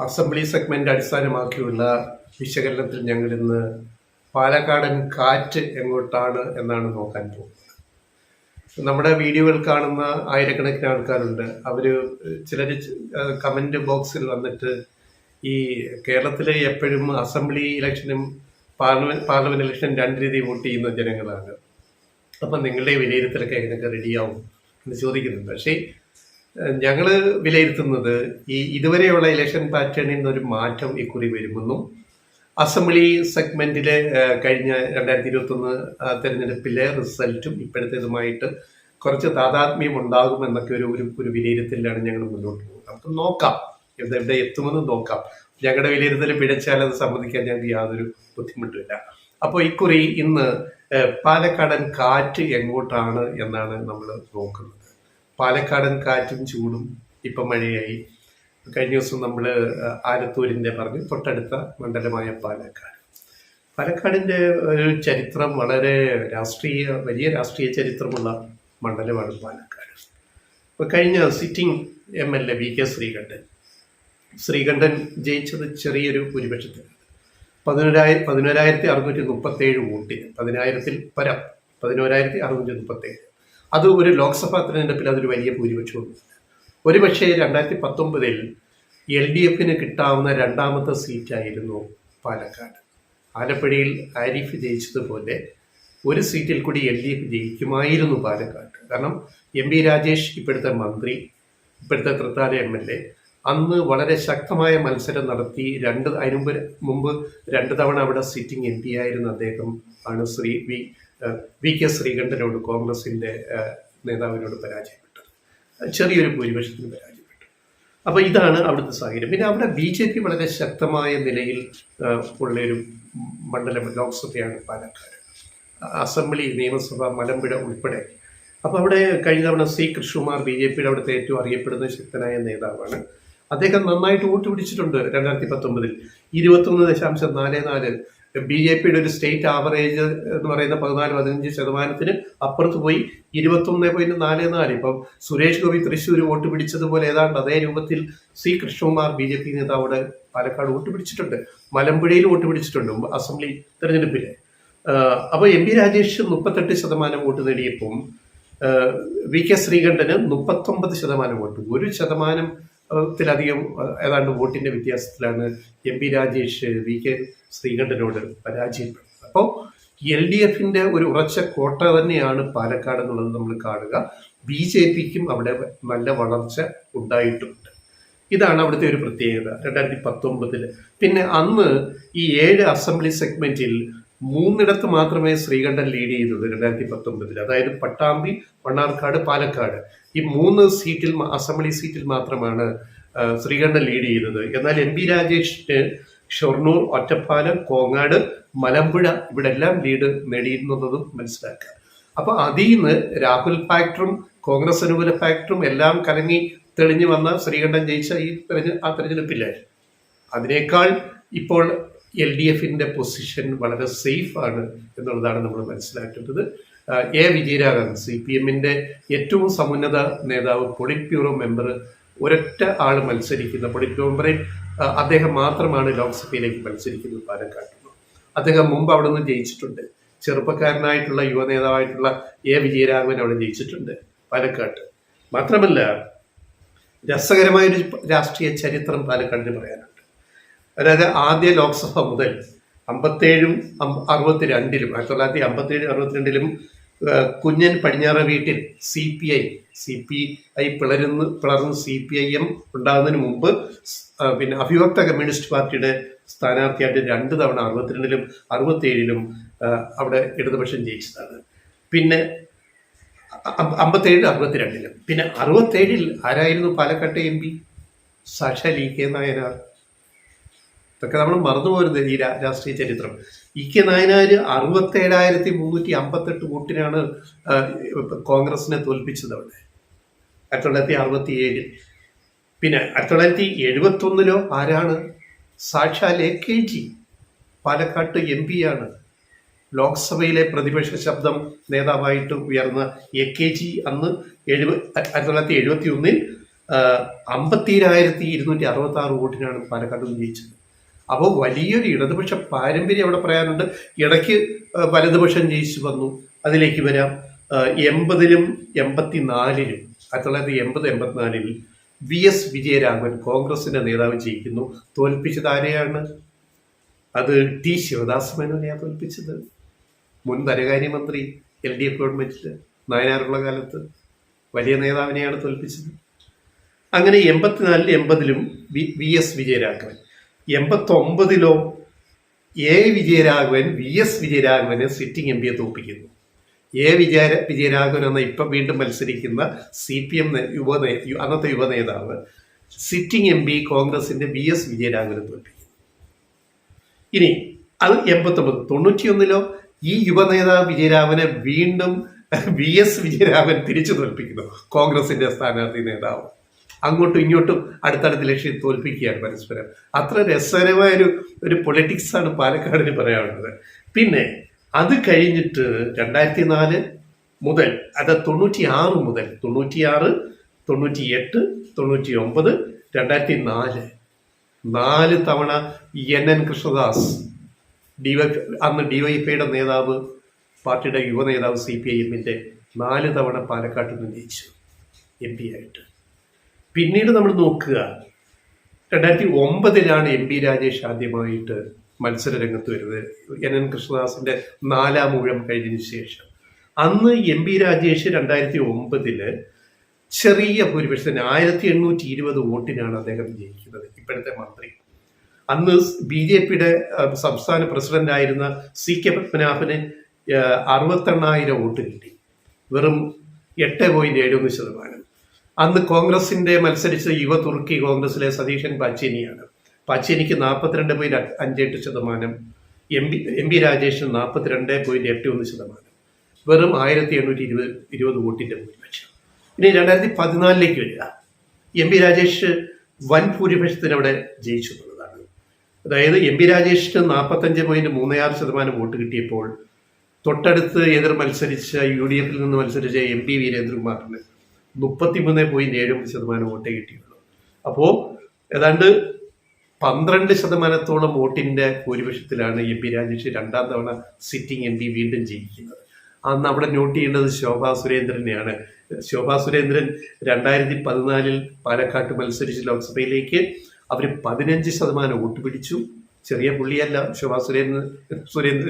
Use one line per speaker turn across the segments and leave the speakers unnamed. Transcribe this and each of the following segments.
Assembly segment അടിസ്ഥാനമാക്കിയുള്ള വിശകലനത്തിൽ ഞങ്ങൾ ഇന്ന് പാലക്കാടൻ കാറ്റ് എങ്ങോട്ടാണ് എന്നാണ് നോക്കാൻ പോകുന്നത്. നമ്മുടെ വീഡിയോകൾ കാണുന്ന ആയിരക്കണക്കിന് ആൾക്കാരുണ്ട്. അവര് ചിലർ കമന്റ് ബോക്സിൽ വന്നിട്ട് ഈ കേരളത്തിലെ എപ്പോഴും അസംബ്ലി ഇലക്ഷനും പാർലമെന്റ് ഇലക്ഷനും രണ്ട് രീതി വോട്ട് ചെയ്യുന്ന ജനങ്ങളാണ്. അപ്പം നിങ്ങളുടെ വിലയിരുത്തലൊക്കെ എങ്ങനെയൊക്കെ റെഡിയാവും എന്ന് ചോദിക്കുന്നുണ്ട്. പക്ഷേ ഞങ്ങൾ വിലയിരുത്തുന്നത് ഈ ഇതുവരെയുള്ള ഇലക്ഷൻ പാറ്റേണിൽ നിന്നൊരു മാറ്റം ഇക്കുറി വരുമെന്നും അസംബ്ലി സെഗ്മെന്റിലെ കഴിഞ്ഞ 2021 തെരഞ്ഞെടുപ്പിലെ റിസൾട്ടും ഇപ്പോഴത്തേതുമായിട്ട് കുറച്ച് താതാത്മ്യം ഉണ്ടാകുമെന്നൊക്കെ ഒരു വിലയിരുത്തലിലാണ് ഞങ്ങൾ മുന്നോട്ട് പോകുന്നത്. നമുക്ക് നോക്കാം എവിടെ എത്തുമെന്ന് നോക്കാം. ഞങ്ങളുടെ വിലയിരുത്തൽ പിഴച്ചാൽ അത് സമ്മതിക്കാൻ ഞങ്ങൾക്ക് യാതൊരു ബുദ്ധിമുട്ടില്ല. അപ്പോൾ ഇക്കുറി ഇന്ന് പാലക്കാടൻ കാറ്റ് എങ്ങോട്ടാണ് എന്നാണ് നമ്മൾ നോക്കുന്നത്. പാലക്കാടൻ കാറ്റും ചൂടും ഇപ്പം മഴയായി. കഴിഞ്ഞ ദിവസം നമ്മൾ ആലത്തൂരിൻ്റെ പറഞ്ഞു തൊട്ടടുത്ത മണ്ഡലമായ പാലക്കാടിൻ്റെ ഒരു ചരിത്രം വളരെ വലിയ രാഷ്ട്രീയ ചരിത്രമുള്ള മണ്ഡലമാണ് പാലക്കാട്. ഇപ്പോൾ കഴിഞ്ഞ സിറ്റിംഗ് MLA VK ശ്രീകണ്ഠൻ ജയിച്ചത് ചെറിയൊരു ഭൂരിപക്ഷത്തിലാണ്. 11,637 വോട്ടിന് 10,000-ൽ പരം 11,637. അത് ഒരു ലോക്സഭാ തെരഞ്ഞെടുപ്പിൽ അതൊരു വലിയ ഭൂരിപക്ഷമൊന്നുമില്ല. ഒരുപക്ഷെ 2019 LDFന് കിട്ടാവുന്ന രണ്ടാമത്തെ സീറ്റായിരുന്നു പാലക്കാട്. ആലപ്പുഴയിൽ ആരിഫ് ജയിച്ചതുപോലെ ഒരു സീറ്റിൽ കൂടി LDF ജയിക്കുമായിരുന്നു പാലക്കാട്. കാരണം MP രാജേഷ് ഇപ്പോഴത്തെ മന്ത്രി, ഇപ്പോഴത്തെ തൃത്താല MLA, അന്ന് വളരെ ശക്തമായ മത്സരം നടത്തി. അതിനു മുമ്പ് 2 തവണ അവിടെ സിറ്റിംഗ് MP ആയിരുന്ന അദ്ദേഹം ആണ് VK ശ്രീകണ്ഠനോട്, കോൺഗ്രസിന്റെ നേതാവിനോട് പരാജയപ്പെട്ടത്. ചെറിയൊരു ഭൂരിപക്ഷത്തിന് പരാജയപ്പെട്ടു. അപ്പൊ ഇതാണ് അവിടുത്തെ സാഹചര്യം. പിന്നെ അവിടെ BJP വളരെ ശക്തമായ നിലയിൽ ഉള്ളൊരു മണ്ഡലം ലോക്സഭയാണ് പാലക്കാട്. അസംബ്ലി, നിയമസഭ, മലമ്പുഴ ഉൾപ്പെടെ. അപ്പൊ അവിടെ കഴിഞ്ഞ തവണ C കൃഷ്ണകുമാർ BJPയുടെ അവിടുത്തെ ഏറ്റവും അറിയപ്പെടുന്ന ശക്തനായ നേതാവാണ്. അദ്ദേഹം നന്നായിട്ട് വോട്ട് പിടിച്ചിട്ടുണ്ട്. 2019 21.44. BJPയുടെ ഒരു സ്റ്റേറ്റ് ആവറേജ് എന്ന് പറയുന്ന 14-15% അപ്പുറത്ത് പോയി 21.44. ഇപ്പം സുരേഷ് ഗോപി തൃശ്ശൂർ വോട്ട് പിടിച്ചതുപോലെ ഏതാണ്ട് അതേ രൂപത്തിൽ C കൃഷ്ണകുമാർ BJP നേതാവിടെ പാലക്കാട് വോട്ട് പിടിച്ചിട്ടുണ്ട്. മലമ്പുഴയിൽ വോട്ട് പിടിച്ചിട്ടുണ്ട് അസംബ്ലി തെരഞ്ഞെടുപ്പില്. അപ്പോൾ MP രാജേഷ് 38% വോട്ട് നേടിയപ്പം VK ശ്രീകണ്ഠന് 39% വോട്ട്. 1%-ത്തിലധികം ഏതാണ്ട് വോട്ടിന്റെ വ്യത്യാസത്തിലാണ് MP രാജേഷ് VK ശ്രീകണ്ഠനോട് പരാജയപ്പെടുന്നത്. അപ്പോൾ LDFന്റെ ഒരു ഉറച്ച കോട്ട തന്നെയാണ് പാലക്കാട് എന്നുള്ളത് നമ്മൾ കാണുക. BJPക്കും അവിടെ നല്ല വളർച്ച ഉണ്ടായിട്ടുണ്ട്. ഇതാണ് അവിടുത്തെ ഒരു പ്രത്യേകത 2019. പിന്നെ അന്ന് ഈ 7 അസംബ്ലി സെഗ്മെന്റിൽ 3 മാത്രമേ ശ്രീകണ്ഠൻ ലീഡ് ചെയ്തുള്ളൂ 2019. അതായത് പട്ടാമ്പി, മണ്ണാർക്കാട്, പാലക്കാട്. ഈ 3 അസംബ്ലി സീറ്റിൽ മാത്രമാണ് ശ്രീകണ്ഠൻ ലീഡ് ചെയ്തത്. എന്നാൽ MP രാജേഷിന് ഷൊർണൂർ, ഒറ്റപ്പാലം, കോങ്ങാട്, മലമ്പുഴ ഇവിടെ എല്ലാം ലീഡ് നേടിയിരുന്നതും മനസ്സിലാക്കുക. അപ്പൊ അതിൽ നിന്ന് രാഹുൽ ഫാക്ടറും കോൺഗ്രസ് അനുകൂല ഫാക്ടറും എല്ലാം കലങ്ങി തെളിഞ്ഞു വന്ന ശ്രീകണ്ഠൻ ജയിച്ച ആ തെരഞ്ഞെടുപ്പില്ലേ, അതിനേക്കാൾ ഇപ്പോൾ LDFന്റെ പൊസിഷൻ വളരെ സേഫ് ആണ് എന്നുള്ളതാണ് നമ്മൾ മനസ്സിലാക്കേണ്ടത്. വിജയരാഘവൻ CPMന്റെ ഏറ്റവും സമുന്നത നേതാവ്, പൊളിറ്റ് ബ്യൂറോ മെമ്പർ, ഒരൊറ്റ ആൾ മത്സരിക്കുന്ന പൊളിറ്റ് ബ്യൂറോ മെമ്പറിൽ അദ്ദേഹം മാത്രമാണ് ലോക്സഭയിലേക്ക് മത്സരിക്കുന്നത് പാലക്കാട്. അദ്ദേഹം മുമ്പ് അവിടെ നിന്ന് ജയിച്ചിട്ടുണ്ട്. ചെറുപ്പക്കാരനായിട്ടുള്ള യുവ നേതാവായിട്ടുള്ള വിജയരാഘവൻ അവിടെ ജയിച്ചിട്ടുണ്ട് പാലക്കാട്. മാത്രമല്ല രസകരമായൊരു രാഷ്ട്രീയ ചരിത്രം പാലക്കാടിന് പറയാനുണ്ട്. അതായത് ആദ്യ ലോക്സഭ മുതൽ 57-ഉം 62-ലും 1957-62-ലും കുഞ്ഞൻ പടിഞ്ഞാറ വീട്ടിൽ CPI പിളർന്ന് CPIM ഉണ്ടാകുന്നതിന് മുമ്പ് പിന്നെ അഭിവക്ത കമ്മ്യൂണിസ്റ്റ് പാർട്ടിയുടെ സ്ഥാനാർത്ഥിയായിട്ട് 2 തവണ 62-ലും 67-ലും അവിടെ ഇടതുപക്ഷം ജയിച്ചതാണ്. പിന്നെ 57-62-ലും. പിന്നെ 67-ൽ ആരായിരുന്നു പാലക്കാട്ടെ MP? സാക്ഷാൽ EK നായനാർ. ഇതൊക്കെ നമ്മൾ മറന്നുപോരുത് ഈ രാഷ്ട്രീയ ചരിത്രം. EK നായനാർ 67,358 വോട്ടിനാണ് കോൺഗ്രസിനെ തോൽപ്പിച്ചത് അവിടെ 1967. പിന്നെ 1971-ലോ ആരാണ്? സാക്ഷാൽ AKG പാലക്കാട്ട് MP ആണ്. ലോക്സഭയിലെ പ്രതിപക്ഷ ശബ്ദം നേതാവായിട്ട് ഉയർന്ന AKG അന്ന് 1971 50,266 വോട്ടിനാണ് പാലക്കാട് വിജയിച്ചത്. അപ്പോൾ വലിയൊരു ഇടതുപക്ഷ പാരമ്പര്യം അവിടെ പറയാനുണ്ട്. ഇടയ്ക്ക് വലതുപക്ഷം ജയിച്ചു വന്നു, അതിലേക്ക് വരാം. 80-ലും 84-ലും 1980-84 VS വിജയരാഘവൻ കോൺഗ്രസിന്റെ നേതാവ് ജയിക്കുന്നു. തോൽപ്പിച്ചത് ആരെയാണ്? അത് ടി ശിവദാസ് മേനോനെയാണ് തോൽപ്പിച്ചത്. മുൻ ധനകാര്യമന്ത്രി LDF ഗവൺമെന്റിൽ നായനാറുള്ള കാലത്ത് വലിയ നേതാവിനെയാണ് തോൽപ്പിച്ചത്. അങ്ങനെ 84-ലും 80-ലും VS വിജയരാഘവൻ, 89-ലോ വിജയരാഘവൻ VS വിജയരാഘവനെ സിറ്റിംഗ് MP തോൽപ്പിക്കുന്നു. വിജയരാഘവൻ എന്ന ഇപ്പം വീണ്ടും മത്സരിക്കുന്ന CPM അന്നത്തെ യുവനേതാവ് സിറ്റിംഗ് MP കോൺഗ്രസിന്റെ VS വിജയരാഘവനെ തോൽപ്പിക്കുന്നു. ഇനി അത് 89. 91-ലോ ഈ യുവനേതാവ് വിജയരാഘവനെ വീണ്ടും VS വിജയരാഘവൻ തിരിച്ചു തോൽപ്പിക്കുന്നു, കോൺഗ്രസിന്റെ സ്ഥാനാർത്ഥി നേതാവ്. അങ്ങോട്ടും ഇങ്ങോട്ടും അടുത്തടുത്ത ലക്ഷ്യം തോൽപ്പിക്കുകയാണ് പരസ്പരം. അത്ര രസകരമായ ഒരു പൊളിറ്റിക്സാണ് പാലക്കാടിന് പറയാനുള്ളത്. പിന്നെ അത് കഴിഞ്ഞിട്ട് 2004 മുതൽ, അത് 96 മുതൽ 96, 98, 99, 2004 4 തവണ NN കൃഷ്ണദാസ് അന്ന് DYFIയുടെ നേതാവ്, പാർട്ടിയുടെ യുവനേതാവ് CPIMന്റെ 4 തവണ പാലക്കാട്ട് നിന്ന് ജയിച്ചു MP ആയിട്ട്. പിന്നീട് നമ്മൾ നോക്കുക, 2009-ലാണ് MP രാജേഷ് ആദ്യമായിട്ട് മത്സര രംഗത്ത് വരുന്നത്, NN കൃഷ്ണദാസിന്റെ 4ാം ഊഴം കഴിഞ്ഞതിന് ശേഷം. അന്ന് MP രാജേഷ് 2009 ചെറിയ ഭൂരിപക്ഷത്തിന് 1820 വോട്ടിനാണ് അദ്ദേഹം ജയിക്കുന്നത്, ഇപ്പോഴത്തെ മന്ത്രി. അന്ന് BJPയുടെ സംസ്ഥാന പ്രസിഡന്റ് ആയിരുന്ന CK പത്മനാഭന് 68,000 വോട്ട് കിട്ടി, വെറും 8.71%. അന്ന് കോൺഗ്രസിന്റെ മത്സരിച്ച യുവ തുർക്കി കോൺഗ്രസിലെ സതീശൻ പാച്ചേനിയാണ്. പാച്ചേനിക്ക് 42.58%, MP രാജേഷിന് 42.81%, വെറും 1820 വോട്ടിന്റെ ഭൂരിപക്ഷം. ഇനി 2014-ലേക്ക് വരിക. MP രാജേഷ് വൻ ഭൂരിപക്ഷത്തിന് അവിടെ ജയിച്ചു എന്നുള്ളതാണ്. അതായത് MP രാജേഷിന് 45.36% വോട്ട് കിട്ടിയപ്പോൾ തൊട്ടടുത്ത് എതിർ മത്സരിച്ച UDFിൽ നിന്ന് മത്സരിച്ച MP വീരേന്ദ്രകുമാറിന് 33.70% വോട്ടേ കിട്ടിയുള്ളൂ. അപ്പോൾ ഏതാണ്ട് 12% വോട്ടിന്റെ ഭൂരിപക്ഷത്തിലാണ് MP രാജേഷ് 2ാം തവണ സിറ്റിംഗ് MP വീണ്ടും ജയിക്കുന്നത്. അന്ന് അവിടെ നോട്ട് ചെയ്യേണ്ടത് ശോഭാ സുരേന്ദ്രനെയാണ്. ശോഭാ സുരേന്ദ്രൻ 2014 പാലക്കാട്ട് മത്സരിച്ച് ലോക്സഭയിലേക്ക് അവർ 15% വോട്ട് പിടിച്ചു. ചെറിയ പുള്ളിയല്ല ശോഭാ സുരേന്ദ്രൻ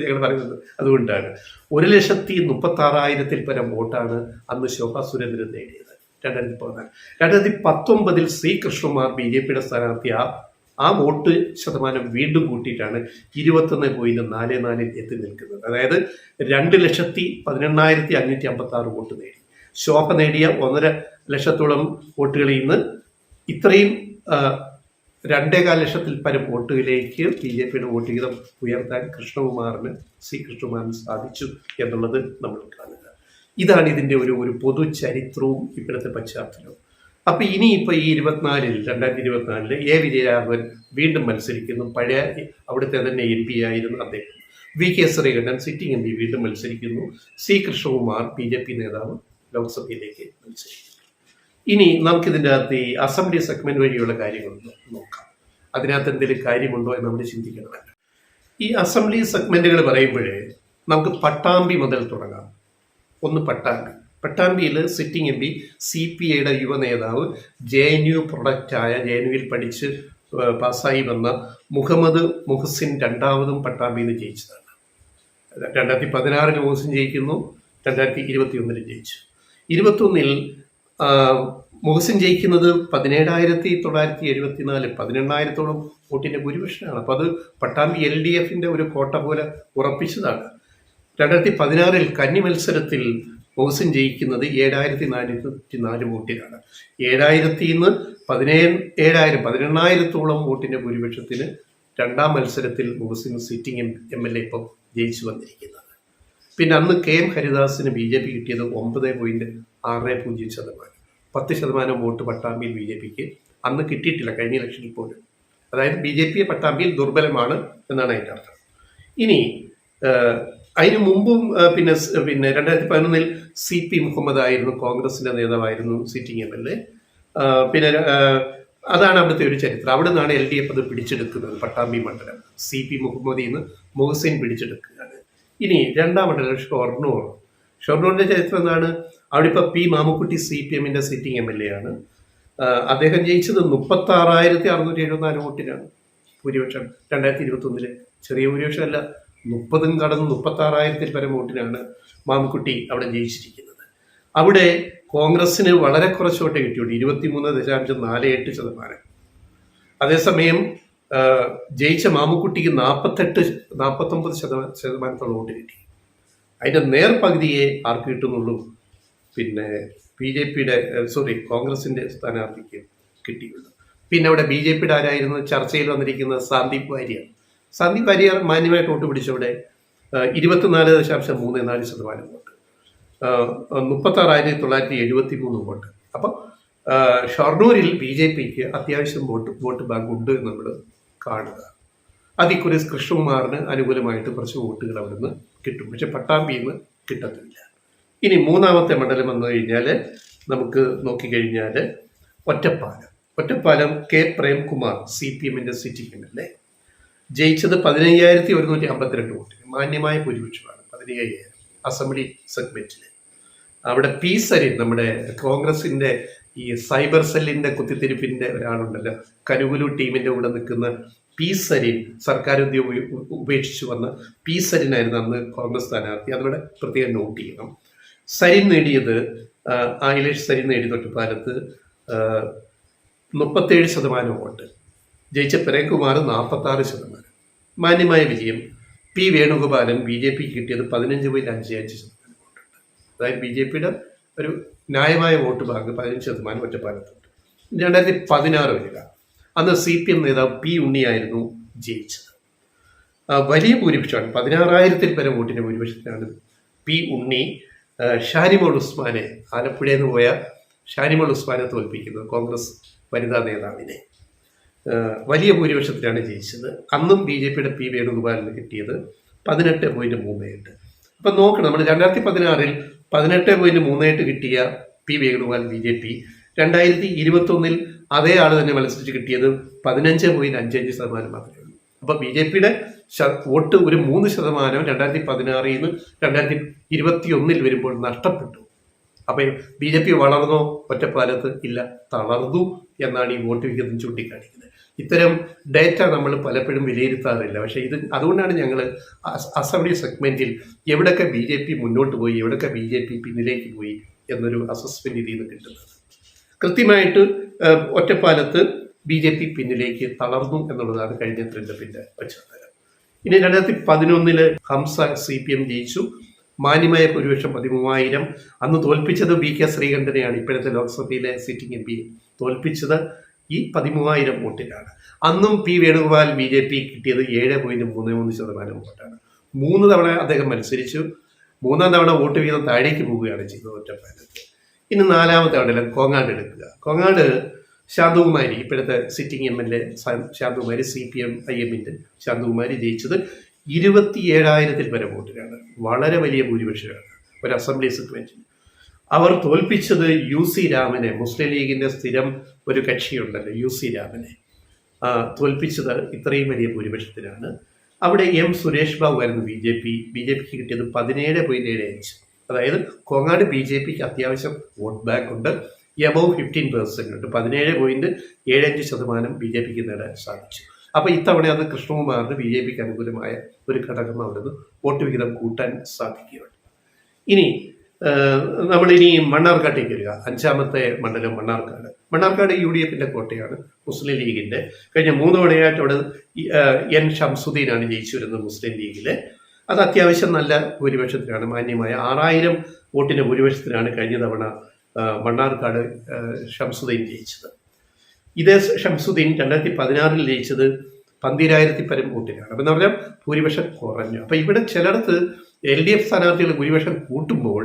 ഞങ്ങൾ പറയുന്നത്. അതുകൊണ്ടാണ് 1,36,000 പരം വോട്ടാണ് അന്ന് ശോഭാ സുരേന്ദ്രൻ നേടിയത് 2014. 2019 C കൃഷ്ണകുമാർ BJPയുടെ സ്ഥാനാർത്ഥി ആ വോട്ട് ശതമാനം വീണ്ടും കൂട്ടിയിട്ടാണ് 21.44 എത്തി നിൽക്കുന്നത്. അതായത് 2,18,556 വോട്ട് നേടി. ശോഭ നേടിയ 1.5 ലക്ഷത്തോളം വോട്ടുകളിൽ നിന്ന് ഇത്രയും 2.25 ലക്ഷത്തിൽ പരം വോട്ടുകളിലേക്ക് BJPയുടെ വോട്ട് വിഹിതം ഉയർത്താൻ C കൃഷ്ണകുമാറിന് സാധിച്ചു എന്നുള്ളത് നമ്മൾ കാണുക. ഇതാണ് ഇതിൻ്റെ ഒരു പൊതു ചരിത്രവും ഇപ്പോഴത്തെ പശ്ചാത്തലവും. അപ്പൊ ഇനിയിപ്പോൾ ഈ 2024 വിജയരാഘവൻ വീണ്ടും മത്സരിക്കുന്നു. പഴയ അവിടുത്തെ തന്നെ MP ആയിരുന്നു അദ്ദേഹം. VK ശ്രീകണ്ഠൻ സിറ്റിംഗ് MP വീണ്ടും മത്സരിക്കുന്നു. C കൃഷ്ണകുമാർ BJP നേതാവ് ലോക്സഭയിലേക്ക് മത്സരിക്കുന്നു. ഇനി നമുക്കിതിൻ്റെ അകത്ത് ഈ അസംബ്ലി സെഗ്മെന്റ് വഴിയുള്ള കാര്യങ്ങൾ നോക്കാം. അതിനകത്ത് എന്തെങ്കിലും കാര്യമുണ്ടോ എന്ന് നമ്മൾ ചിന്തിക്കണമല്ലോ. ഈ അസംബ്ലി സെഗ്മെന്റുകൾ പറയുമ്പോഴേ നമുക്ക് പട്ടാമ്പി മുതൽ തുടങ്ങാം. ഒന്ന് പട്ടാമ്പിയിൽ സിറ്റിംഗ് MP CPIയുടെ യുവ നേതാവ് JNU പ്രൊഡക്റ്റായ JNUവിൽ പഠിച്ച് പാസ്സായി വന്ന മുഹമ്മദ് മുഹസിൻ 2ാമതും പട്ടാമ്പിയിൽ നിന്ന് ജയിച്ചതാണ്. 2016 മുഹസിൻ ജയിക്കുന്നു, 2021 ജയിച്ചു. 21 മുഹസിൻ ജയിക്കുന്നത് 17,974, 18,000-ഓളം വോട്ടിന്റെ ഭൂരിപക്ഷമാണ്. അപ്പൊ അത് പട്ടാമ്പി LDFന്റെ ഒരു കോട്ട പോലെ ഉറപ്പിച്ചതാണ്. 2016 കന്നി മത്സരത്തിൽ മുഹസിൻ ജയിക്കുന്നത് 7,404 വോട്ടിനാണ്. 7,000-ൽ നിന്ന് 18,000-ഓളം വോട്ടിന്റെ ഭൂരിപക്ഷത്തിന് 2ാം മത്സരത്തിൽ മുഹസിൻ സിറ്റിംഗ് MLA ഇപ്പം ജയിച്ചു വന്നിരിക്കുന്നത്. പിന്നെ അന്ന് KM ഹരിദാസിന് BJP കിട്ടിയത് 9.60%. 10% വോട്ട് പട്ടാമ്പിയിൽ BJPക്ക് അന്ന് കിട്ടിയിട്ടില്ല കഴിഞ്ഞ ഇലക്ഷനിൽ പോലും. അതായത് BJP പട്ടാമ്പിയിൽ ദുർബലമാണ് എന്നാണ് അതിൻ്റെ അർത്ഥം. ഇനി അതിനു മുമ്പും പിന്നെ 2011 CP മുഹമ്മദ് ആയിരുന്നു, കോൺഗ്രസിന്റെ നേതാവായിരുന്നു സിറ്റിംഗ് MLA. പിന്നെ അതാണ് അവിടുത്തെ ഒരു ചരിത്രം. അവിടെ നിന്നാണ് LDF അത് പിടിച്ചെടുക്കുന്നത്. പട്ടാമ്പി മണ്ഡലം CP മുഹമ്മദിൽ നിന്ന് മുഹസിൻ പിടിച്ചെടുക്കുകയാണ്. ഇനി രണ്ടാം മണ്ഡലം ഷൊർണൂർ. ഷൊർണൂരിന്റെ ചരിത്രം എന്താണ്? അവിടെ ഇപ്പോൾ P മാമുക്കുട്ടി CPM-ന്റെ സിറ്റിംഗ് MLA ആണ്. അദ്ദേഹം ജയിച്ചത് 36,674 വോട്ടിനാണ്. ഭൂരിപക്ഷം 2021 ചെറിയ ഭൂരിപക്ഷമല്ല, 30 കടന്ന് 36,000 പരം വോട്ടിനാണ് മാമുക്കുട്ടി അവിടെ ജയിച്ചിരിക്കുന്നത്. അവിടെ കോൺഗ്രസിന് വളരെ കുറച്ച് വോട്ടേ കിട്ടിയുള്ളൂ, 23.48%. അതേസമയം ജയിച്ച മാമുക്കുട്ടിക്ക് 49% വോട്ട് കിട്ടി. അതിന്റെ നേർപകുതിയെ ആർക്ക് കിട്ടുന്നുള്ളൂ? പിന്നെ കോൺഗ്രസിന്റെ സ്ഥാനാർത്ഥിക്ക് കിട്ടിയുള്ളൂ. പിന്നെ അവിടെ BJPയുടെ ആരായിരുന്നു ചർച്ചയിൽ വന്നിരിക്കുന്നത്? സന്ദീപ് വാര്യർ. സന്ദീപ് വാര്യർ മാന്യമായിട്ട് വോട്ട് പിടിച്ചവിടെ 24.34% വോട്ട്, 36,973 വോട്ട്. അപ്പം ഷൊർണൂരിൽ BJPക്ക് അത്യാവശ്യം വോട്ട് ബാങ്ക് ഉണ്ട് എന്ന് നമ്മൾ കാണുക. അതിക്കുറി കൃഷ്ണകുമാറിന് അനുകൂലമായിട്ട് കുറച്ച് വോട്ടുകൾ അവിടെ നിന്ന് കിട്ടും, പക്ഷെ പട്ടാമ്പിയിൽ നിന്ന് കിട്ടത്തില്ല. ഇനി മൂന്നാമത്തെ മണ്ഡലം വന്നു കഴിഞ്ഞാൽ നമുക്ക് നോക്കിക്കഴിഞ്ഞാൽ ഒറ്റപ്പാലം K പ്രേംകുമാർ CPM-ന്റെ സിറ്റിംഗ് MLA ജയിച്ചത് 15,152 വോട്ടിന്, മാന്യമായ ഭൂരിപക്ഷമാണ്. 15,000 അസംബ്ലി സെഗ്മെന്റിൽ. അവിടെ P സരിൻ, നമ്മുടെ കോൺഗ്രസിന്റെ ഈ സൈബർ സെല്ലിന്റെ കുത്തിത്തിരിപ്പിന്റെ ഒരാളുണ്ടല്ലോ, കനുകുലു ടീമിന്റെ കൂടെ നിൽക്കുന്ന P സരിൻ, സർക്കാർ ഉദ്യോഗം ഉപേക്ഷിച്ചു വന്ന P സരിനായിരുന്നു അന്ന് കോൺഗ്രസ് സ്ഥാനാർത്ഥി. അതോടെ പ്രത്യേകം നോട്ട് ചെയ്യണം. സരിൻ നേടിയത് അഖിലേഷ് സരിൻ നേടിയ ഒറ്റപ്പാലത്ത് 37% വോട്ട്. ജയിച്ച പ്രേംകുമാർ 46%. മാന്യമായ വിജയം. P വേണുഗോപാലൻ BJPക്ക് കിട്ടിയത് 15.55% വോട്ടുണ്ട്. അതായത് BJPയുടെ ഒരു ന്യായമായ വോട്ട് ബാങ്ക് 15% ഒറ്റപ്പാലത്തുണ്ട്. 2016 വരിക. അന്ന് CPM നേതാവ് P ഉണ്ണിയായിരുന്നു ജയിച്ചത്. വലിയ ഭൂരിപക്ഷമാണ്, 16,000 പരം വോട്ടിന്റെ ഭൂരിപക്ഷത്തിനാണ് P ഉണ്ണി ഷാനിമോൾ ഉസ്മാനെ, ആലപ്പുഴയിൽ നിന്ന് പോയ ഷാനിമോൾ ഉസ്മാനെ തോൽപ്പിക്കുന്നത്, കോൺഗ്രസ് വനിതാ നേതാവിനെ. വലിയ ഭൂരിപക്ഷത്തിലാണ് ജയിച്ചത്. അന്നും BJPയുടെ P വേണുഗോപാലിന് കിട്ടിയത് 18.38. അപ്പം നോക്കണം, നമ്മൾ 2016 18.38 കിട്ടിയ P വേണുഗോപാൽ BJP 2021 അതേ ആൾ തന്നെ മത്സരിച്ച് കിട്ടിയത് 15.55% മാത്രമേ ഉള്ളൂ. അപ്പൊ BJPയുടെ വോട്ട് ഒരു 3% 2016 നിന്ന് 2021 വരുമ്പോൾ നഷ്ടപ്പെട്ടു. അപ്പൊ BJP വളർന്നോ? ഒറ്റപ്പാലത്ത് ഇല്ല, തളർന്നു എന്നാണ് ഈ വോട്ട് വിഹിതം ചൂണ്ടിക്കാണിക്കുന്നത്. ഇത്തരം ഡേറ്റ നമ്മൾ പലപ്പോഴും വിലയിരുത്താറില്ല. പക്ഷേ അതുകൊണ്ടാണ് ഞങ്ങൾ അസംബ്ലി സെഗ്മെന്റിൽ എവിടെയൊക്കെ BJP മുന്നോട്ട് പോയി, എവിടെയൊക്കെ BJP പിന്നിലേക്ക് പോയി എന്നൊരു അസസ്മെന്റ് ഇതിൽ നിന്ന് കിട്ടുന്നത്. കൃത്യമായിട്ട് ഒറ്റപ്പാലത്ത് BJP പിന്നിലേക്ക് തളർന്നു എന്നുള്ളതാണ് കഴിഞ്ഞ തെരഞ്ഞെടുപ്പിന്റെ പശ്ചാത്തലം. ഇനി 2011 ഹംസ CPM ജയിച്ചു, മാന്യമായ ഭൂരിപക്ഷം 13,000. അന്ന് തോൽപ്പിച്ചത് VK ശ്രീകണ്ഠനെയാണ്, ഇപ്പോഴത്തെ ലോക്സഭയിലെ സിറ്റിംഗ് MP തോൽപ്പിച്ചത് ഈ 13,000 വോട്ടിലാണ്. അന്നും P വേണുഗോപാൽ BJP കിട്ടിയത് 7.33% വോട്ടാണ്. 3 തവണ അദ്ദേഹം മത്സരിച്ചു. 3-ാം തവണ വോട്ട് വീതം താഴേക്ക് പോവുകയാണ് ചെയ്തത് ഒറ്റപ്പാലത്ത്. ഇനി 4ാമത്തെ തവണ കോങ്ങാട് എടുക്കുക. കോങ്ങാട് ശാന്തകുമാരി, ഇപ്പോഴത്തെ സിറ്റിംഗ് MLA ശാന്തകുമാരി, CPM-IM-ന്റെ ശാന്തകുമാരി ജയിച്ചത് 27,000 പരം വോട്ടിനാണ്. വളരെ വലിയ ഭൂരിപക്ഷമാണ് ഒരു അസംബ്ലി സെഗ്മെന്റിൽ. അവർ തോൽപ്പിച്ചത് UC രാമനെ, മുസ്ലിം ലീഗിന്റെ സ്ഥിരം ഒരു കക്ഷിയുണ്ടല്ലോ UC രാമനെ, തോൽപ്പിച്ചത് ഇത്രയും വലിയ ഭൂരിപക്ഷത്തിനാണ്. അവിടെ M സുരേഷ് ബാബു ആയിരുന്നു BJPക്ക് കിട്ടിയത് 17.75. അതായത് കോങ്ങാട് BJPക്ക് അത്യാവശ്യം വോട്ട് ബാങ്ക് ഉണ്ട്, എബവ് 15% ഉണ്ട്. 17.75% BJPക്ക് നേടാൻ സാധിച്ചു. അപ്പൊ ഇത്തവണ അത് കൃഷ്ണകുമാറിന് BJPക്ക് അനുകൂലമായ ഒരു ഘടകം അവിടുന്ന് വോട്ട് വിഹിതം കൂട്ടാൻ സാധിക്കുകയുണ്ട്. ഇനി നമ്മളിനി മണ്ണാർക്കാട്ടേക്ക് വരിക. 5ാമത്തെ മണ്ഡലം മണ്ണാർക്കാട് UDF-ന്റെ കോട്ടയാണ്, മുസ്ലിം ലീഗിന്റെ. കഴിഞ്ഞ 3 തവണയായിട്ട് അവിടെ N ഷംസുദ്ദീനാണ് ജയിച്ചു വരുന്നത് മുസ്ലിം ലീഗിലെ. അത് അത്യാവശ്യം നല്ല ഭൂരിപക്ഷത്തിലാണ്, മാന്യമായ 6,000 വോട്ടിന്റെ ഭൂരിപക്ഷത്തിനാണ് കഴിഞ്ഞ തവണ മണ്ണാർക്കാട് ഷംസുദ്ദീൻ ജയിച്ചത്. ഇതേ ഷംസുദ്ദീൻ 2016 ജയിച്ചത് 12,000 പരം വോട്ടിനാണ്. അപ്പം എന്ന് പറഞ്ഞാൽ ഭൂരിപക്ഷം കുറഞ്ഞു. അപ്പം ഇവിടെ ചിലയിടത്ത് LDF സ്ഥാനാർത്ഥികൾ ഭൂരിപക്ഷം കൂട്ടുമ്പോൾ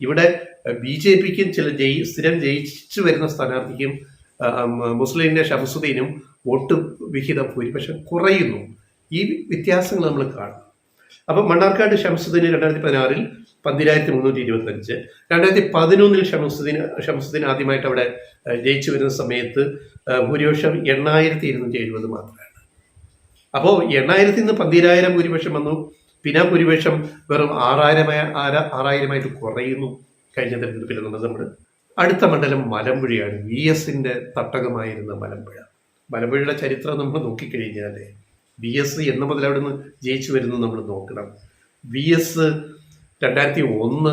ഇവിടെ BJPക്കും സ്ഥിരം ജയിച്ചു വരുന്ന സ്ഥാനാർത്ഥിക്കും മുസ്ലിമിന്റെ ഷംസുദ്ദീനും വോട്ട് വിഹിതം ഭൂരിപക്ഷം കുറയുന്നു. ഈ വ്യത്യാസങ്ങൾ നമ്മൾ കാണും. അപ്പം മണ്ണാർക്കാട് ഷംസുദ്ദീന് 2016 12,325, 2011 ഷംസുദ്ദീൻ ആദ്യമായിട്ട് അവിടെ ജയിച്ചു വരുന്ന സമയത്ത് ഭൂരിപക്ഷം 8,270 മാത്രമാണ്. അപ്പോൾ 8,000 നിന്ന് 12,000 ഭൂരിപക്ഷം വന്നു. പിന്നെ ഭൂരിപക്ഷം വെറും 6,000 കുറയുന്നു കഴിഞ്ഞ തെരഞ്ഞെടുപ്പിൽ എന്നുള്ളത്. നമ്മൾ അടുത്ത മണ്ഡലം മലമ്പുഴയാണ്. VSന്റെ തട്ടകമായിരുന്ന മലമ്പുഴ. മലമ്പുഴയുടെ ചരിത്രം നമ്മൾ നോക്കിക്കഴിഞ്ഞാൽ VS എന്ന് മുതൽ അവിടെ നിന്ന് ജയിച്ചു വരുന്നു നമ്മൾ നോക്കണം. VS 2001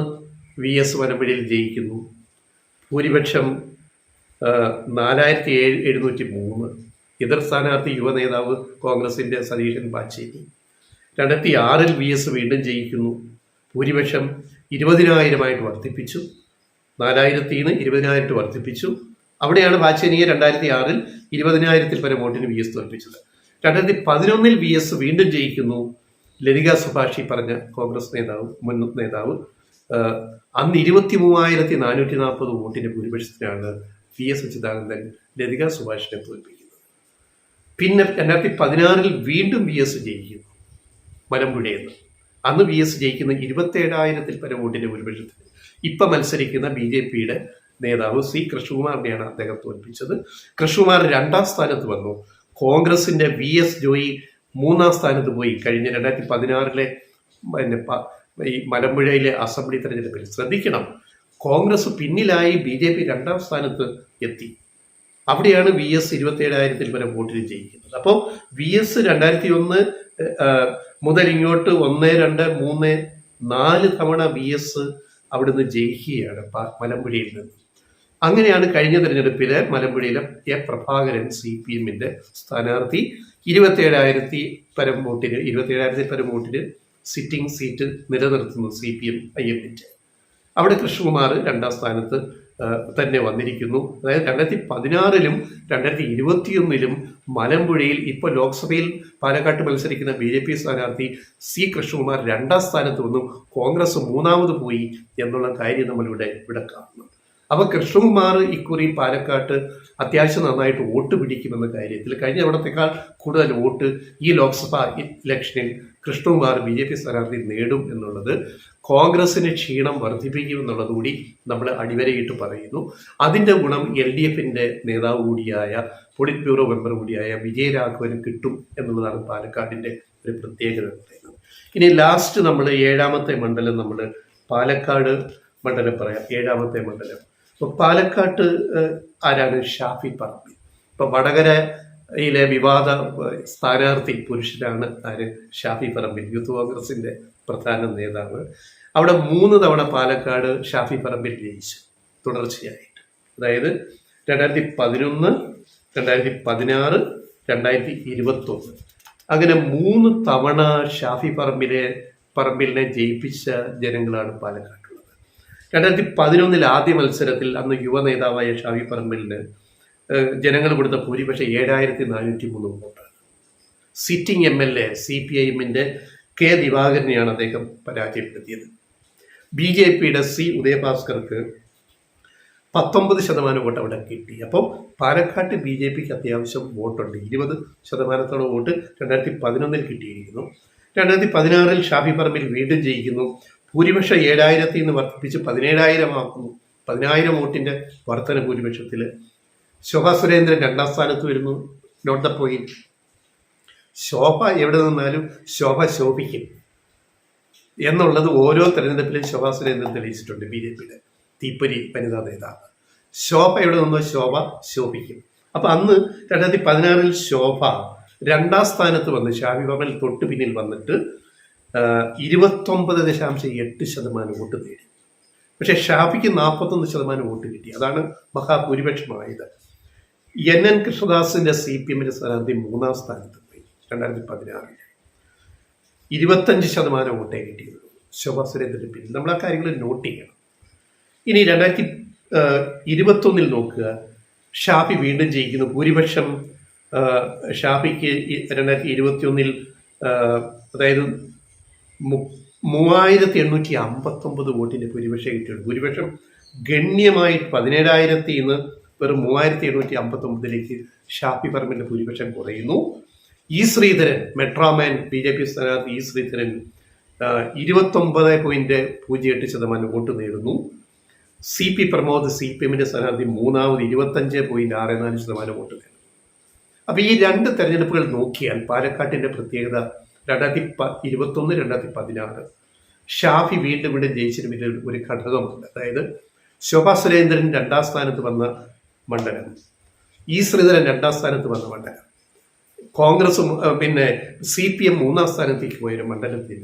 VS മലമ്പുഴയിൽ ജയിക്കുന്നു. ഭൂരിപക്ഷം 4,703. എതിർ സ്ഥാനാർത്ഥി യുവ നേതാവ് കോൺഗ്രസിന്റെ സതീശൻ പാച്ചേരി. 2006 VS വീണ്ടും ജയിക്കുന്നു. ഭൂരിപക്ഷം 20,000 വർദ്ധിപ്പിച്ചു. 4,000 20,000 വർദ്ധിപ്പിച്ചു. അവിടെയാണ് പാച്ചേനിയെ 2006 20,000 പരം വോട്ടിന് VS തോൽപ്പിച്ചത്. 2011 VS വീണ്ടും ജയിക്കുന്നു. ലതിക സുഭാഷി പറഞ്ഞ കോൺഗ്രസ് മുൻ നേതാവ് അന്ന് 23,440 വോട്ടിന്റെ ഭൂരിപക്ഷത്തിനാണ് VS അച്യുതാനന്ദൻ ലതിക സുഭാഷിനെ തോൽപ്പിക്കുന്നത്. പിന്നെ 2016 വീണ്ടും VS ജയിക്കുന്നു മലമ്പുഴയിൽ നിന്ന്. അന്ന് VS ജയിക്കുന്ന 27,000 പരം വോട്ടിന്റെ ഭൂരിപക്ഷത്തിന് ഇപ്പം മത്സരിക്കുന്ന BJPയുടെ നേതാവ് C കൃഷ്ണകുമാറിനെയാണ് അദ്ദേഹം തോൽപ്പിച്ചത്. കൃഷ്ണകുമാർ 2ാം സ്ഥാനത്ത് വന്നു. കോൺഗ്രസിന്റെ VS ജോയി 3ാം സ്ഥാനത്ത് പോയി. കഴിഞ്ഞ 2016 ഈ മലമ്പുഴയിലെ അസംബ്ലി തെരഞ്ഞെടുപ്പിൽ. ശ്രദ്ധിക്കണം, കോൺഗ്രസ് പിന്നിലായി BJP 2ാം സ്ഥാനത്ത് എത്തി. അവിടെയാണ് VS 27,000 പരം വോട്ടിന് ജയിക്കുന്നത്. അപ്പോൾ VS 2001 മുതൽ ഇങ്ങോട്ട് 1, 2, 3, 4 തവണ VS അവിടുന്ന് ജയിക്കുകയാണ് മലമ്പുഴയിൽ നിന്ന്. അങ്ങനെയാണ് കഴിഞ്ഞ തെരഞ്ഞെടുപ്പിലെ മലമ്പുഴയിലെ പ്രഭാകരൻ CPMന്റെ സ്ഥാനാർത്ഥി 27,000 പരം വോട്ടിന് സിറ്റിംഗ് സീറ്റ് നിലനിർത്തുന്നു CPM IMന്റെ. അവിടെ കൃഷ്ണകുമാർ 2ാം സ്ഥാനത്ത് തന്നെ വന്നിരിക്കുന്നു. അതായത് 2016 2021 മലമ്പുഴയിൽ ഇപ്പോൾ ലോക്സഭയിൽ പാലക്കാട്ട് മത്സരിക്കുന്ന BJP സ്ഥാനാർത്ഥി C കൃഷ്ണകുമാർ 2ാം സ്ഥാനത്ത് വന്നു. കോൺഗ്രസ് 3ാമത് പോയി എന്നുള്ള കാര്യം നമ്മളിവിടെ കാണുന്നു. അപ്പോൾ കൃഷ്ണകുമാർ ഇക്കുറി പാലക്കാട്ട് അത്യാവശ്യം നന്നായിട്ട് വോട്ട് പിടിക്കുമെന്ന കാര്യത്തിൽ കഴിഞ്ഞ തവണത്തേക്കാൾ കൂടുതൽ വോട്ട് ഈ ലോക്സഭാ ഇലക്ഷനിൽ കൃഷ്ണകുമാർ BJP സ്ഥാനാർത്ഥി നേടും എന്നുള്ളത് കോൺഗ്രസിന് ക്ഷീണം വർദ്ധിപ്പിക്കുമെന്നുള്ളത് കൂടി നമ്മൾ അടിവരയിട്ട് പറയുന്നു. അതിൻ്റെ ഗുണം LDFന്റെ നേതാവ് കൂടിയായ പോളിറ്റ് ബ്യൂറോ മെമ്പർ കൂടിയായ വിജയരാഘവന് കിട്ടും എന്നുള്ളതാണ് പാലക്കാടിൻ്റെ ഒരു പ്രത്യേകത പറയുന്നത്. ഇനി ലാസ്റ്റ് നമ്മൾ 7ാമത്തെ മണ്ഡലം, നമ്മൾ പാലക്കാട് മണ്ഡലം പറയാം. 7ാമത്തെ മണ്ഡലം ഇപ്പോൾ പാലക്കാട്ട് ആരാണ്? ഷാഫി പറമ്പിൽ. ഇപ്പൊ വടകരയിലെ വിവാദ സ്ഥാനാർത്ഥി പുരുഷനാണ് ആര്? ഷാഫി പറമ്പിൽ, യൂത്ത് കോൺഗ്രസിന്റെ പ്രധാന നേതാവ്. അവിടെ 3 തവണ പാലക്കാട് ഷാഫി പറമ്പിൽ ജയിച്ചു തുടർച്ചയായിട്ട്. അതായത് 2011, 2016, 2021 അങ്ങനെ 3 തവണ ഷാഫി പറമ്പിലിനെ ജയിപ്പിച്ച ജനങ്ങളാണ് പാലക്കാട്ടുള്ളത്. 2011 ആദ്യ മത്സരത്തിൽ അന്ന് യുവ നേതാവായ ഷാഫി പറമ്പിലിന് ജനങ്ങൾ കൊടുത്ത ഭൂരിപക്ഷം 7,403 വോട്ടാണ്. സിറ്റിംഗ് MLA CPIMന്റെ K ദിവാകരനെയാണ് അദ്ദേഹം പരാജയപ്പെടുത്തിയത്. BJPയുടെ C ഉദയഭാസ്കർക്ക് 19% വോട്ട് അവിടെ കിട്ടി. അപ്പോൾ പാലക്കാട്ട് BJPക്ക് അത്യാവശ്യം വോട്ടുണ്ട്. 20% വോട്ട് 2011 കിട്ടിയിരിക്കുന്നു. 2016 ഷാഫി പറമ്പിൽ വീണ്ടും ജയിക്കുന്നു. ഭൂരിപക്ഷം 7,000 നിന്ന് വർദ്ധിപ്പിച്ച് 17,000 ആക്കുന്നു. 10,000 വോട്ടിന്റെ വർധന ഭൂരിപക്ഷത്തിൽ. ശോഭാ സുരേന്ദ്രൻ 2ാം സ്ഥാനത്ത് വരുന്നു. Not the point. ശോഭ എവിടെ നിന്നാലും ശോഭിക്കും എന്നുള്ളത് ഓരോ തെരഞ്ഞെടുപ്പിലും ശോഭാ സുരേന്ദ്രൻ തെളിയിച്ചിട്ടുണ്ട്. BJPയുടെ തീപ്പൊരി വനിതാ നേതാവ്. ശോഭ എവിടെ നിന്നോ ശോഭിക്കും. അപ്പൊ അന്ന് 2016 ശോഭ 2ാം സ്ഥാനത്ത് വന്ന് ഷാഫി പറമ്പിൽ തൊട്ട് പിന്നിൽ വന്നിട്ട് 29.8% വോട്ട് നേടി. പക്ഷെ ഷാഫിക്ക് 41% വോട്ട് കിട്ടി. അതാണ് മഹാഭൂരിപക്ഷമായത്. NN കൃഷ്ണദാസിന്റെ CPMന്റെ സ്ഥാനാർത്ഥി 3ാം സ്ഥാനത്ത് പോയി. 2016 25% വോട്ടേ കിട്ടിയുള്ളൂ ശോഭാ സുരേന്ദ്രന്റെ പിന്നിൽ. നമ്മൾ ആ കാര്യങ്ങൾ നോട്ട് ചെയ്യണം. ഇനി 2021 നോക്കുക. ഷാഫി വീണ്ടും ജയിക്കുന്നു. ഭൂരിപക്ഷം ഷാഫിക്ക് 2021 അതായത് 3,859 വോട്ടിന്റെ ഭൂരിപക്ഷം കിട്ടിയുള്ളൂ. ഭൂരിപക്ഷം ഗണ്യമായി 17,000 നിന്ന് വെറും 3,859 ഷാഫി പറമ്പിന്റെ ഭൂരിപക്ഷം കുറയുന്നു. E ശ്രീധരൻ, മെട്രോമാൻ BJP സ്ഥാനാർത്ഥി E ശ്രീധരൻ 29.08% വോട്ട് നേടുന്നു. CP പ്രമോദ് CPM സ്ഥാനാർത്ഥി മൂന്നാമത് 25.64% വോട്ട് നേടുന്നു. അപ്പോൾ ഈ രണ്ട് തെരഞ്ഞെടുപ്പുകൾ നോക്കിയാൽ പാലക്കാട്ടിൻ്റെ പ്രത്യേകത 2021-2016 ഷാഫി വീണ്ടും ഇവിടെ ജയിച്ചതിന് ഒരു ഘടകമുണ്ട്. അതായത് ശോഭാ സുരേന്ദ്രൻ 2ാം സ്ഥാനത്ത് വന്ന മണ്ഡലം, ഇ ശ്രീധരൻ 2ാം സ്ഥാനത്ത് വന്ന മണ്ഡലം, കോൺഗ്രസും CPM 3ാം സ്ഥാനത്തേക്ക് പോയൊരു മണ്ഡലത്തിൽ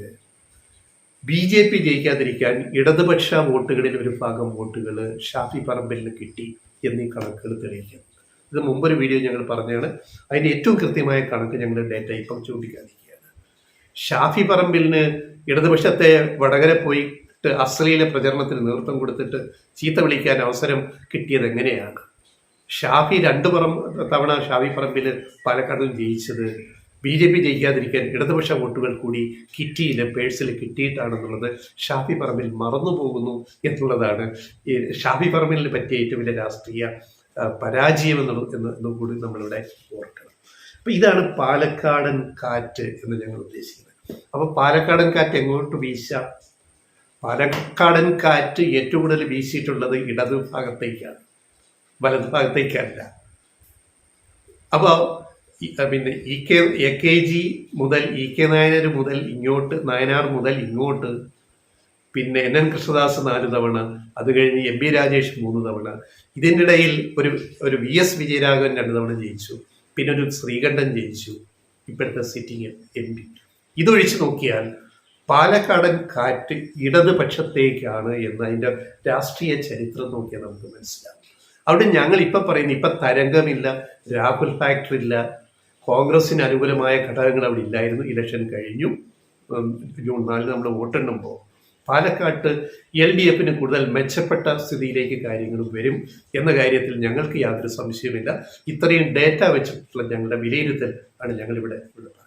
BJP ജയിക്കാതിരിക്കാൻ ഇടതുപക്ഷ വോട്ടുകളിൽ ഒരു ഭാഗം വോട്ടുകൾ ഷാഫി പറമ്പിലിന് കിട്ടി എന്നീ കണക്കുകൾ തെളിയിക്കുന്നു. ഇത് മുമ്പൊരു വീഡിയോ ഞങ്ങൾ പറഞ്ഞാണ്. അതിൻ്റെ ഏറ്റവും കൃത്യമായ കണക്ക് ഞങ്ങൾ ഡേറ്റ ഇപ്പം ചൂണ്ടിക്കാണിക്കുകയാണ്. ഷാഫി പറമ്പിലിന് ഇടതുപക്ഷത്തെ വടകര പോയിട്ട് അശ്ലീല പ്രചരണത്തിന് നേതൃത്വം കൊടുത്തിട്ട് ചീത്ത വിളിക്കാൻ അവസരം കിട്ടിയത് എങ്ങനെയാണ്? ഷാഫി 2 തവണ ഷാഫി പറമ്പിൽ പാലക്കാടും ജയിച്ചത് BJP ജയിക്കാതിരിക്കാൻ ഇടതുപക്ഷ വോട്ടുകൾ കൂടി കിറ്റിയിൽ പേഴ്സിൽ കിട്ടിയിട്ടാണെന്നുള്ളത് ഷാഫി പറമ്പിൽ മറന്നു പോകുന്നു എന്നുള്ളതാണ് ഈ ഷാഫി പറമ്പിലിന് പറ്റിയ ഏറ്റവും വലിയ രാഷ്ട്രീയ പരാജയം എന്നും കൂടി നമ്മളിവിടെ ഓർക്കണം. അപ്പം ഇതാണ് പാലക്കാടൻ കാറ്റ് എന്ന് ഞങ്ങൾ ഉദ്ദേശിക്കുന്നത്. അപ്പോൾ പാലക്കാടൻ കാറ്റ് എങ്ങോട്ട് വീശാം? പാലക്കാടൻ കാറ്റ് ഏറ്റവും കൂടുതൽ വീശിയിട്ടുള്ളത് ഇടതു ഭാഗത്തേക്കാണ്, വലതു ഭാഗത്തേക്കല്ല. അപ്പോൾ AKG മുതൽ EK നായനാർ മുതൽ ഇങ്ങോട്ട്, നായനാർ മുതൽ ഇങ്ങോട്ട്, NN കൃഷ്ണദാസ് 4 തവണ, അത് കഴിഞ്ഞ് MP രാജേഷ് 3 തവണ, ഇതിൻ്റെ ഇടയിൽ ഒരു VS വിജയരാഘവൻ 2 തവണ ജയിച്ചു, പിന്നെ ഒരു ശ്രീകണ്ഠൻ ജയിച്ചു, ഇപ്പോഴത്തെ സിറ്റിംഗ് MP. ഇതൊഴിച്ച് നോക്കിയാൽ പാലക്കാടൻ കാറ്റ് ഇടതുപക്ഷത്തേക്കാണ് എന്ന് അതിൻ്റെ രാഷ്ട്രീയ ചരിത്രം നോക്കിയാൽ നമുക്ക് മനസ്സിലാവും. അവിടെ ഞങ്ങൾ ഇപ്പം പറയുന്നത്, ഇപ്പം തരംഗമില്ല, രാഹുൽ ഫാക്ടർ ഇല്ല, കോൺഗ്രസിന് അനുകൂലമായ ഘടകങ്ങൾ അവിടെ ഇല്ലായിരുന്നു. ഇലക്ഷൻ കഴിഞ്ഞു, ജൂൺ 4 നമ്മൾ വോട്ടെണ്ണുമ്പോൾ പാലക്കാട്ട് LDFന് കൂടുതൽ മെച്ചപ്പെട്ട സ്ഥിതിയിലേക്ക് കാര്യങ്ങൾ വരും എന്ന കാര്യത്തിൽ ഞങ്ങൾക്ക് യാതൊരു സംശയമില്ല. ഇത്രയും ഡേറ്റ വെച്ചിട്ടുള്ള ഞങ്ങളുടെ വിലയിരുത്തൽ ആണ് ഞങ്ങളിവിടെ ഉള്ളത്.